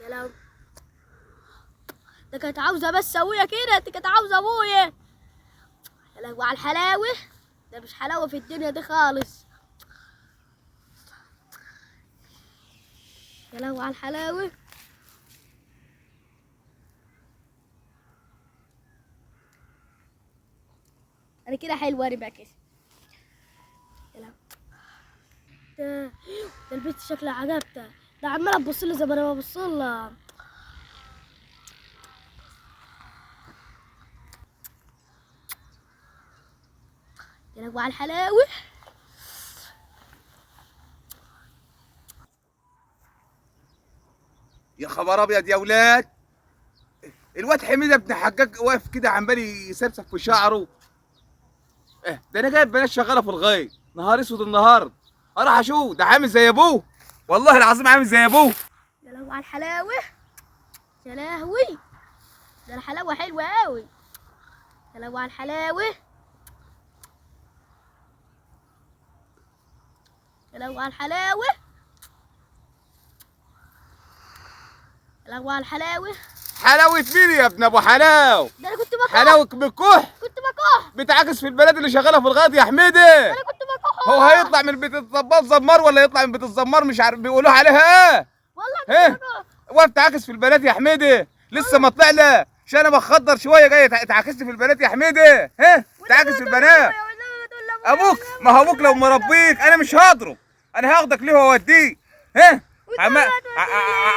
يا لهوي، ده كانت عاوزه بس ابويا كده، دي كانت عاوزه ابويا. يا لهوي على الحلاوه، ده مش حلاوه في الدنيا دي خالص. يا لهوي على الحلاوه. انا كده حلوه، انا بقى كده. يا لهوي، ده البنت شكلها عجبتها، ده عماله تبص لي زي ما انا ببص لها. يا لهوي على الحلاوه. يا خبر ابيض يا ولاد، الواد حميده ابن حجاج واقف كده عمال يسبسب في شعره. ده انا جايب بنات شغاله في الغيط، نهار اسود النهارده. اروح اشوف ده عامل زي ابوه، والله العظيم عامل زي ابوه. يا لهوي على الحلاوه. يا لهوي، ده الحلاوه حلوه قوي. يا لهوي على الحلاوه. يا لهوي على الحلاوه. يا لهوي على الحلاوه. حلاوه مين يا ابن ابو حلاو؟ ده انا كنت بكح. حلاوه بكح، كنت بكح. بتعاكس في البلد اللي شغاله في الغيط يا حميده. انا كنت بكح. هو هيطلع من بيت الضباط زمار ولا يطلع من بيت الزمار مش عارف بيقولوا عليها ايه؟ والله كنت بكح. واقف تعاكس في البنات يا حميده، لسه ما طلعنا شنب اخضر شويه جاي تعاكسني في البنات يا حميده. تعاكس في البنات. ابوك، ما هو ابوك لو مربيك انا مش هضرب، انا هاخدك ليه واوديك.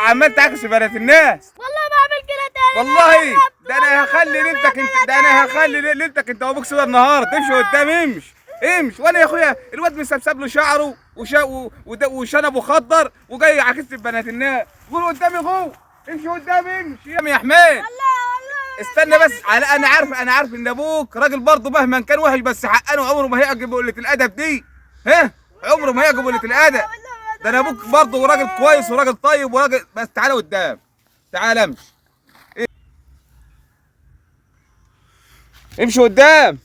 عمال تعاكس في بنات الناس. والله ما اعمل كده تاني. والله ده انا هخلي ليلتك انت، ده انا هخلي ليلتك انت وابوك سوى النهار. تمشي قدام، امشي امشي. وانا يا اخويا الواد مسبسب له شعره وشنبه خضر وجاي يعاكس في بنات الناس. قول قدامي غو، امشي قدامي، امشي يا حميد. استنى بس، انا عارف ان ابوك راجل برضه مهما كان وحش، بس حقانه عمره ما هيعجب قله الادب دي. عمره ما هيعجب قله الادب. ده انا ابوك برضه راجل كويس وراجل طيب وراجل، بس تعالى قدام، تعالى امشي. امشي قدام.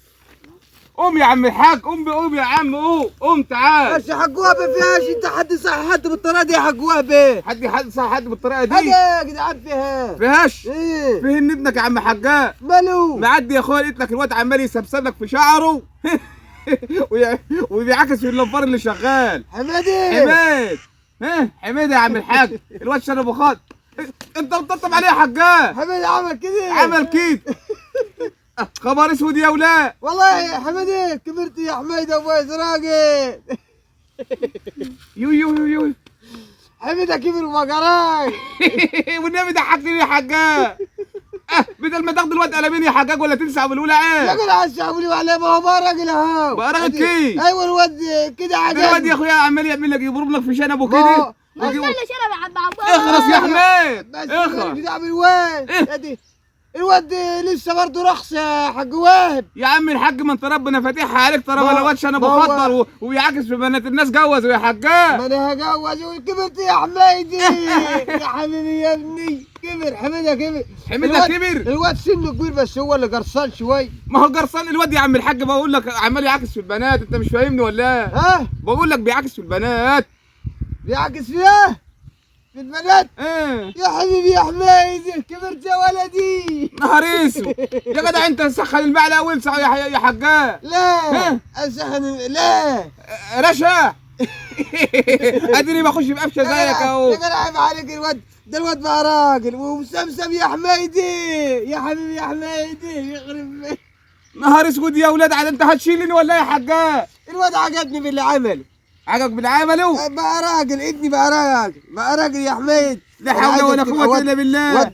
قوم يا عم الحاج، قوم يا عم، قوم تعال. يا حاج وهبه فيهاش، انت حد صح حد بالطريقه دي يا حاج وهبه؟ حد صح حد بالطريقه دي؟ حاجه يا جدعان فيهاش؟ ايه فين ابنك يا عم حجاج؟ ماله؟ معدي يا اخويا لقيت لك الواد عمال يسبسب لك في شعره وبيعكس في اللمبار اللي شغال. حمادي حميد يا عم الحاج، الواد شنبه خد. انت بتطبطب عليه يا حجاج. حمادي عمل كده. خبر اسود يا ولاد. والله يا حمادي كبرت يا حميد ابوي راقد. يو حميدة كبر وما قراي. والنبي ضحكتني يا حجاج. بدل ما تاخد الواد قلمين يا حجاج ولا تنسى ابو الولا يا ايه؟ جدع الشعبولي وعليه، ما هو بقى راجل اهو. بقى راجل كيف؟ ايوه الواد كده عجبني. الواد يا اخويا عمال يعمل لك يضرب لك في شنبه كده. استنى شنب يا عم عبود. اخرس يا حميد، بس اخرس. بتاع الواد الواد لسه برضه رخص يا حاج وهب. يا عم الحاج ما انت ربنا فاتحها عليك، طالما الواد شنبه خضر وبيعاكس في بنات الناس جوزوا يا حجاج. ما انا هجوز وكبرت يا حميدي. يا حبيبي يا ابني كبر حميدة كبر. كبر. الواد سنه كبير بس هو اللي قرصان شوي. ما هو قرصان الواد يا عم الحاج، بقول لك عمال يعاكس في البنات، انت مش فاهمني ولا ايه؟ بقول لك بيعاكس في البنات. بيعكس فيها في البنات؟ يا حبيبي يا حميدي كبرت يا ولدي. نهار اسود يا جدع، انت سخن الماء الاول يا حجاج. لا اسخن لا رشا. اديني بخش بقفشه زيك اهو. يا جدع عيب عليك، الواد بقى راجل ومسمسم يا حميدي. يا حبيبي يا حميدي يخرب. نهار اسود يا ولاد، انت هتشيلني ولا ايه يا حجاج؟ الواد عجبني باللي عمله. عجبك باللي عمله؟ بقى راجل ابني، بقى راجل يا حميد. لا حول ولا قوة الا بالله.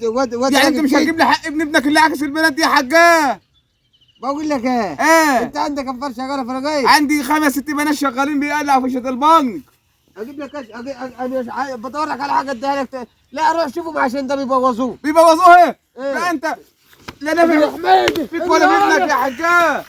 يعني انت مش هتجيب لي حق ابنك اللي عكس البنات دي يا حجاج؟ بقول لك ايه؟ انت عندك كم فرد شغاله في الرغيف؟ عندي 5 6 بنات شغالين بيقلعوا في شط البنك. اجيب لك انا بدور لك على حاجه اديها لك. لا روح شوفهم عشان ده بيبوظوه. لا انت لا نافع فيك ولا منك يا حجاج.